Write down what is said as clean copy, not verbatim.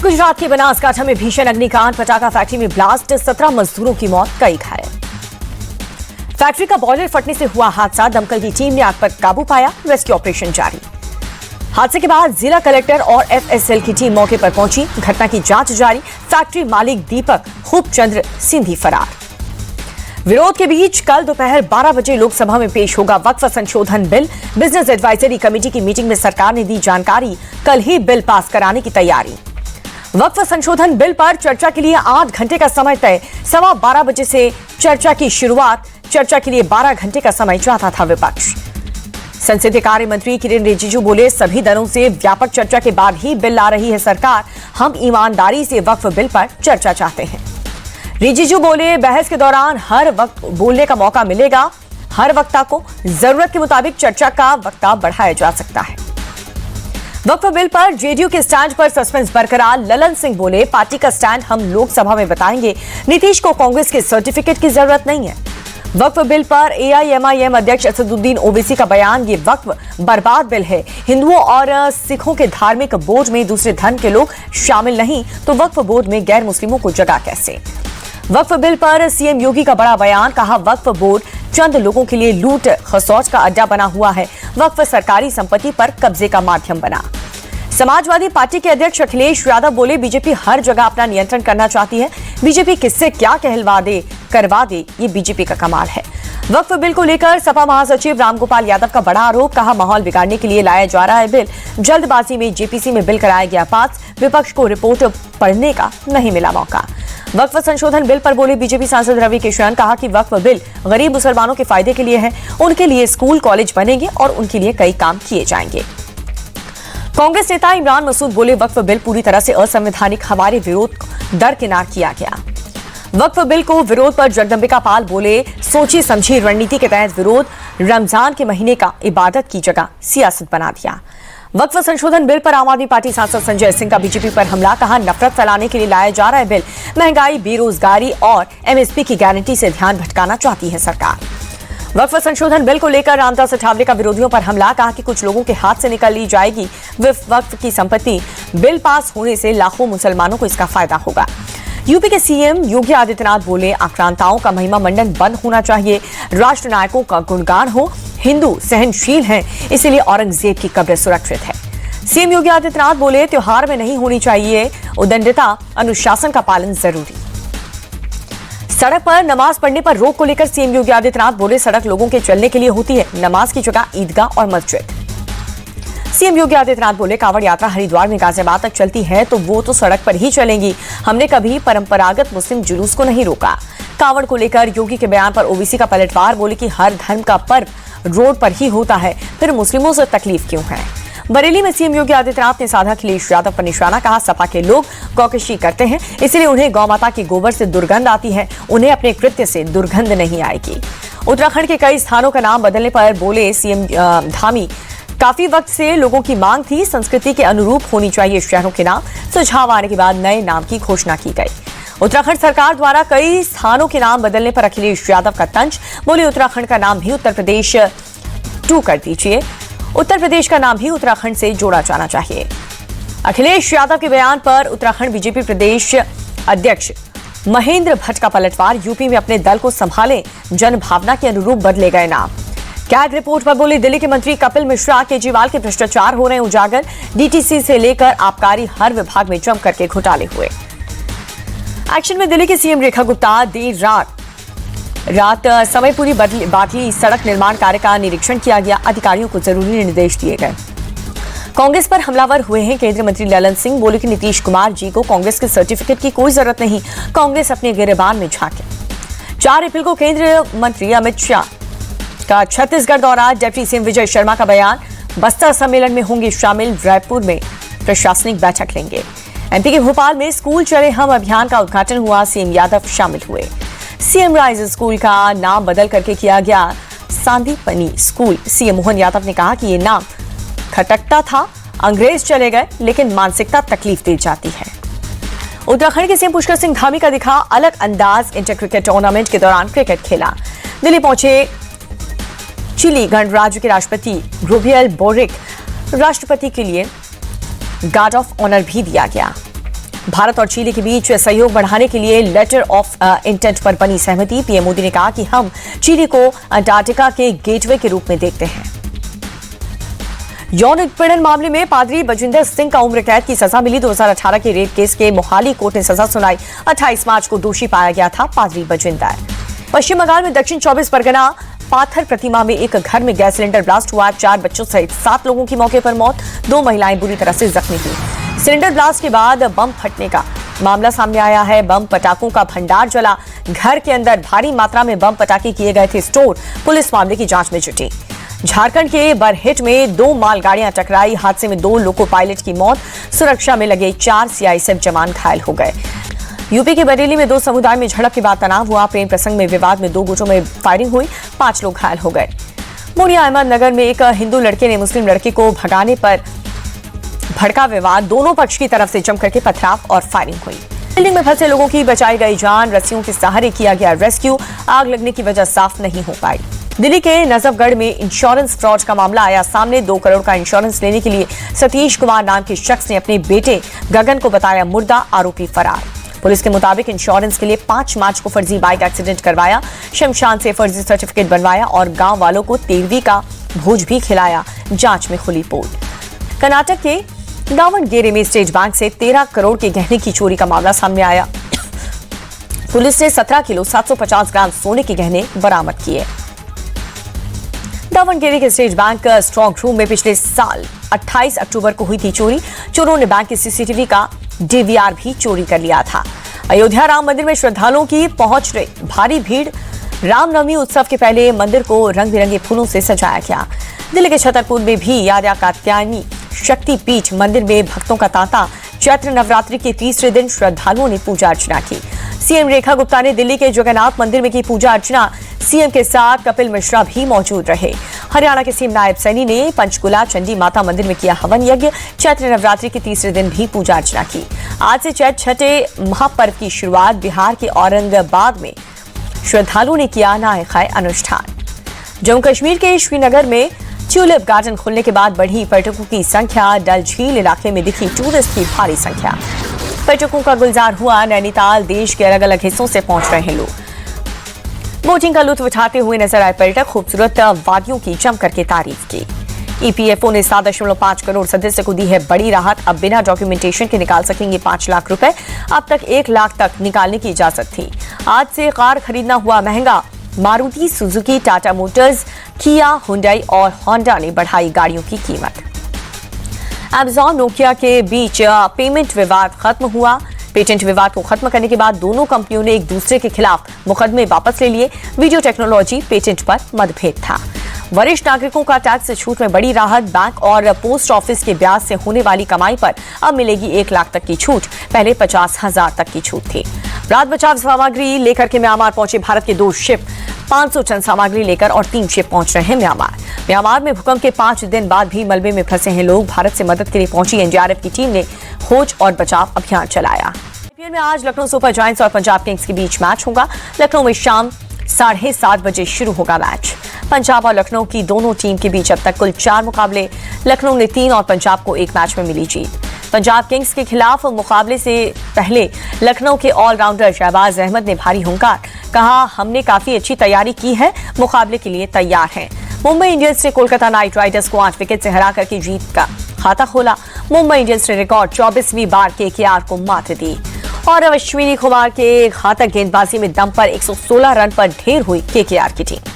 गुजरात के बनासकांठा में भीषण अग्निकांड, पटाखा फैक्ट्री में ब्लास्ट, 17 मजदूरों की मौत, कई घायल। फैक्ट्री का बॉयलर फटने से हुआ हादसा, दमकल की टीम ने आग पर काबू पाया, रेस्क्यू ऑपरेशन जारी। हादसे के बाद जिला कलेक्टर और एफएसएल की टीम मौके पर पहुंची, घटना की जांच जारी। फैक्ट्री मालिक दीपक खूबचंद्र सिंधी फरार। विरोध के बीच कल दोपहर 12 बजे लोकसभा में पेश होगा वक्फ संशोधन बिल। बिजनेस एडवाइजरी कमेटी की मीटिंग में सरकार ने दी जानकारी, कल ही बिल पास कराने की तैयारी। वक्फ संशोधन बिल पर चर्चा के लिए 8 घंटे का समय तय, 12:15 बजे से चर्चा की शुरुआत। चर्चा के लिए 12 घंटे का समय चाहता था विपक्ष। संसदीय कार्य मंत्री किरेन रिजिजू बोले, सभी दलों से व्यापक चर्चा के बाद ही बिल ला रही है सरकार, हम ईमानदारी से वक्फ बिल पर चर्चा चाहते हैं। रिजिजू बोले, बहस के दौरान हर वक्त बोलने का मौका मिलेगा, हर वक्ता को जरूरत के मुताबिक चर्चा का वक्ता बढ़ाया जा सकता है। वक्फ बिल पर जेडीयू के स्टैंड पर सस्पेंस बरकरार, ललन सिंह बोले, पार्टी का स्टैंड हम लोकसभा में बताएंगे, नीतीश को कांग्रेस के सर्टिफिकेट की जरूरत नहीं है। वक्फ बिल पर एआईएमआईएम अध्यक्ष असदुद्दीन ओवैसी का बयान, ये वक्फ बर्बाद बिल है, हिंदुओं और सिखों के धार्मिक बोर्ड में दूसरे धर्म के लोग शामिल नहीं तो वक्फ बोर्ड में गैर मुस्लिमों को जगह कैसे। वक्फ बिल पर सीएम योगी का बड़ा बयान, कहा वक्फ बोर्ड चंद लोगों के लिए लूट खसौच का अड्डा बना हुआ है, वक्फ सरकारी संपत्ति पर कब्जे का माध्यम बना। समाजवादी पार्टी के अध्यक्ष अखिलेश यादव बोले, बीजेपी हर जगह अपना नियंत्रण करना चाहती है, बीजेपी किससे क्या कहलवा दे करवा दे, ये बीजेपी का कमाल है। वक्फ बिल को लेकर सपा महासचिव रामगोपाल यादव का बड़ा आरोप, कहा माहौल बिगाड़ने के लिए लाया जा रहा है बिल, जल्दबाजी में जेपीसी में बिल कराया गया पास, विपक्ष को रिपोर्ट पढ़ने का नहीं मिला मौका। वक्फ संशोधन बिल पर बोले बीजेपी सांसद रवि किशन, कहा कि वक्फ बिल गरीब मुसलमानों के फायदे के लिए है, उनके लिए स्कूल कॉलेज बनेंगे और उनके लिए कई काम किए जाएंगे। कांग्रेस नेता इमरान मसूद बोले, वक्फ बिल पूरी तरह से असंवैधानिक, हमारे विरोध को दरकिनार किया गया। वक्फ बिल को विरोध पर जगदंबिका पाल बोले, सोची समझी रणनीति के तहत विरोध, रमजान के महीने का इबादत की जगह सियासत बना दिया। वक्फ संशोधन बिल पर आम आदमी पार्टी सांसद संजय सिंह का बीजेपी पर हमला, कहा नफरत फैलाने के लिए लाया जा रहा है बिल, महंगाई, बेरोजगारी और एमएसपी की गारंटी से ध्यान भटकाना चाहती है सरकार। वक्फ संशोधन बिल को लेकर रामदास अठावले का विरोधियों पर हमला, कहा कि कुछ लोगों के हाथ से निकाल ली जाएगी वक्फ की संपत्ति, बिल पास होने से लाखों मुसलमानों को इसका फायदा होगा। यूपी के सीएम योगी आदित्यनाथ बोले, आक्रांताओं का महिमा मंडन बंद होना चाहिए, राष्ट्र नायकों का गुणगान हो, हिंदू सहनशील हैं, इसीलिए औरंगजेब की कब्र सुरक्षित है। सीएम योगी आदित्यनाथ बोले, त्योहार में नहीं होनी चाहिए उद्दंडता, अनुशासन का पालन जरूरी। सड़क पर नमाज पढ़ने पर रोक को लेकर सीएम योगी आदित्यनाथ बोले, सड़क लोगों के चलने के लिए होती है, नमाज की जगह ईदगाह और मस्जिद। सीएम योगी आदित्यनाथ बोले, कांवड़ यात्रा हरिद्वार में गाजियाबाद तक चलती है तो वो तो सड़क पर ही चलेंगी, हमने कभी परंपरागत मुस्लिम जुलूस को नहीं रोका। कांवड़ को लेकर योगी के बयान पर ओवैसी का पलटवार, बोले कि हर धर्म का पर्व रोड पर ही होता है, फिर मुस्लिमों से तकलीफ क्यों है। बरेली में सीएम योगी आदित्यनाथ ने साधा अखिलेश यादव पर निशाना, कहा सपा के लोग गौकशी करते हैं, इसलिए उन्हें गौ माता के गोबर से दुर्गंध आती है, उन्हें अपने कृत्य से दुर्गंध नहीं आएगी। उत्तराखंड के कई स्थानों का नाम बदलने पर बोले सीएम धामी, काफी वक्त से लोगों की मांग थी, संस्कृति के अनुरूप होनी चाहिए शहरों के नाम, सुझाव आने के बाद नए नाम की घोषणा की गई। उत्तराखंड सरकार द्वारा कई स्थानों के नाम बदलने पर अखिलेश यादव का तंज, बोले उत्तराखंड का नाम भी उत्तर प्रदेश 2 कर दीजिए, उत्तर प्रदेश का नाम भी उत्तराखंड से जोड़ा जाना चाहिए। अखिलेश यादव के बयान पर उत्तराखंड बीजेपी प्रदेश अध्यक्ष महेंद्र भट्ट का पलटवार, यूपी में अपने दल को संभालें, जनभावना के अनुरूप बदले गए नाम। कैग रिपोर्ट पर बोले दिल्ली के मंत्री कपिल मिश्रा, केजरीवाल के भ्रष्टाचार हो रहे उजागर, डीटीसी से लेकर आबकारी हर विभाग में जम करके घोटाले हुए। एक्शन में दिल्ली की सीएम रेखा गुप्ता, देर रात समय पूरी बाधी सड़क निर्माण कार्य का निरीक्षण किया गया, अधिकारियों को जरूरी निर्देश दिए गए। कांग्रेस पर हमलावर हुए हैं केंद्रीय मंत्री ललन सिंह, बोले कि नीतीश कुमार जी को कांग्रेस के सर्टिफिकेट की कोई जरूरत नहीं, कांग्रेस अपने गिरेबान में झांके। 4 अप्रैल को केंद्रीय मंत्री अमित शाह का छत्तीसगढ़ दौरा, डिप्टी सीएम विजय शर्मा का बयान, बस्तर सम्मेलन में होंगे शामिल, रायपुर में प्रशासनिक बैठक लेंगे। एमपी के भोपाल में स्कूल चले हम अभियान का उद्घाटन हुआ, सीएम यादव शामिल हुए। सीएम राइज स्कूल का नाम बदल करके किया गया सांदीपनी स्कूल, सीएम मोहन यादव ने कहा कि ये नाम खटकता था, अंग्रेज चले गए लेकिन मानसिकता तकलीफ दी जाती है। उत्तराखंड के सीएम पुष्कर सिंह धामी का दिखा अलग अंदाज, इंटर क्रिकेट टूर्नामेंट के दौरान क्रिकेट खेला। दिल्ली पहुंचे चिली गणराज्य के राष्ट्रपति ग्रोबियल बोरिक, राष्ट्रपति के लिए गार्ड ऑफ ऑनर भी दिया गया। भारत और चिली के बीच सहयोग बढ़ाने के लिए लेटर ऑफ इंटेंट पर बनी सहमति। पीएम मोदी ने कहा कि हम चिली को अंटार्कटिका के गेटवे के रूप में देखते हैं। यौन उत्पीड़न मामले में पादरी बजिंदर सिंह का उम्र कैद की सजा मिली। 2018 के रेप केस के मोहाली कोर्ट ने सजा सुनाई। 28 मार्च को दोषी पाया गया था पादरी बजिंदर। पश्चिम बंगाल में दक्षिण 24 परगना पाथर प्रतिमा में एक घर में गैस सिलेंडर ब्लास्ट हुआ। 4 बच्चों सहित 7 लोगों की मौके पर मौत, 2 महिलाएं बुरी तरह से जख्मी हुई। सिलेंडर ब्लास्ट के बाद बम फटने का मामला सामने आया है। बम पटाखों का भंडार जला। घर के अंदर भारी मात्रा में बम पटाखे किए गए थे स्टोर। पुलिस मामले की जांच में जुटी। झारखंड के बरहेट में 2 मालगाड़ियां टकराई। हादसे में 2 लोको पायलट की मौत। सुरक्षा में लगे 4 सीआईएसएफ जवान घायल हो गए। यूपी के बरेली में 2 समुदाय में झड़प के बाद तनाव हुआ। प्रेम प्रसंग में विवाद में 2 गुटों में फायरिंग हुई। 5 लोग घायल हो गए। मोनिया अहमदनगर में एक हिंदू लड़के ने मुस्लिम लड़के को भगाने पर भड़का विवाद। दोनों पक्ष की तरफ से जमकर के पथराव और फायरिंग हुई। बिल्डिंग में फंसे लोगों की बचाई गई जान। रस्सियों के सहारे किया गया रेस्क्यू। आग लगने की वजह साफ नहीं हो पाई। दिल्ली के नजफगढ़ में इंश्योरेंस फ्रॉड का मामला आया सामने। 2 करोड़ का इंश्योरेंस लेने के लिए सतीश कुमार नाम के शख्स ने अपने बेटे गगन को बताया मुर्दा। आरोपी फरार। पुलिस के मुताबिक इंश्योरेंस के लिए 5 मार्च को फर्जी बाइक एक्सीडेंट करवाया, शमशान से फर्जी सर्टिफिकेट बनवाया और गांव वालों को 13वीं का भोज भी खिलाया। जांच में खुली पोल। कर्नाटक के दावणगेरे में स्टेट बैंक से 13 करोड़ के गहने की चोरी का मामला सामने आया। पुलिस ने 17 किलो 750 ग्राम सोने के गहने बरामद किए। दावणगेरे के स्टेट बैंक स्ट्रॉन्ग रूम में पिछले साल 28 अक्टूबर को हुई थी चोरी। चोरों ने बैंक के सीसीटीवी का डीवीआर भी चोरी कर लिया था। अयोध्या राम मंदिर में श्रद्धालुओं की पहुंच रही भारी भीड़। रामनवमी उत्सव के पहले मंदिर को रंग बिरंगे फूलों से सजाया गया। दिल्ली के छतरपुर में भी यादव कात्यायनी शक्तिपीठ मंदिर में भक्तों का तांता। चैत्र नवरात्रि के तीसरे दिन श्रद्धालुओं ने पूजा अर्चना की। सीएम रेखा गुप्ता ने दिल्ली के जगन्नाथ मंदिर में की पूजा अर्चना। सीएम के साथ कपिल मिश्रा भी मौजूद रहे। हरियाणा के सीएम नायब सैनी ने पंचकुला चंडी माता मंदिर में किया हवन यज्ञ। चैत्र नवरात्रि के तीसरे दिन भी पूजा अर्चना की। आज से चैत्र छठे महापर्व की शुरुआत। बिहार के औरंगाबाद में श्रद्धालुओं ने किया नहाय खाए अनुष्ठान। जम्मू कश्मीर के श्रीनगर में ट्यूलिप गार्डन खुलने के बाद बढ़ी पर्यटकों की संख्या। डल झील इलाके में दिखी टूरिस्ट की भारी संख्या। पर्यटकों का गुलजार हुआ। नैनीताल देश के अलग अलग हिस्सों से पहुंच रहे हैं लोग। बोटिंग का लुत्फ उठाते हुए नजर आए पर्यटक। खूबसूरत वादियों की जमकर के तारीफ की। ईपीएफओ ने 7.5 करोड़ सदस्य को दी है बड़ी राहत। अब बिना डॉक्यूमेंटेशन के निकाल सकेंगे 5 लाख रुपए। अब तक 1 लाख तक निकालने की इजाजत थी। आज से कार खरीदना हुआ महंगा। मारुति सुजुकी, टाटा मोटर्स, किया, हुंडई और होंडा ने बढ़ाई गाड़ियों की कीमत। अमेजॉन नोकिया के बीच पेमेंट विवाद खत्म हुआ। पेटेंट विवाद को खत्म करने के बाद दोनों कंपनियों ने एक दूसरे के खिलाफ मुकदमे वापस ले लिए। वीडियो टेक्नोलॉजी पेटेंट पर मतभेद था। वरिष्ठ नागरिकों का टैक्स छूट में बड़ी राहत। बैंक और पोस्ट ऑफिस के ब्याज से होने वाली कमाई पर अब मिलेगी 1 लाख तक की छूट। पहले 50,000 तक की छूट थी। राहत बचाव सामग्री लेकर के म्यांमार पहुंचे भारत के 2 शिप। 500 टन सामग्री लेकर और 3 शिप पहुंच रहे हैं म्यांमार। म्यांमार में भूकंप के 5 दिन बाद भी मलबे में फंसे हैं लोग। भारत से मदद के लिए पहुंची एनडीआरएफ की टीम ने खोज और बचाव अभियान चलाया। आईपीएल में आज लखनऊ सुपर जायंट्स और पंजाब किंग्स के बीच मैच होगा। लखनऊ में शाम 7:30 बजे शुरू होगा मैच। पंजाब और लखनऊ की दोनों टीम के बीच अब तक कुल 4 मुकाबले। लखनऊ ने 3 और पंजाब को 1 मैच में मिली जीत। पंजाब किंग्स के खिलाफ मुकाबले से पहले लखनऊ के ऑलराउंडर शहबाज अहमद ने भारी हुंकार। कहा, हमने काफी अच्छी तैयारी की है, मुकाबले के लिए तैयार हैं। मुंबई इंडियंस ने कोलकाता नाइट राइडर्स को 8 विकेट से हरा करके जीत का खाता खोला। मुंबई इंडियंस ने रिकॉर्ड 24वीं बार केकेआर को मात दी। और अश्विनी कुमार के घातक गेंदबाजी में दम पर 116 रन पर ढेर हुई केकेआर की टीम।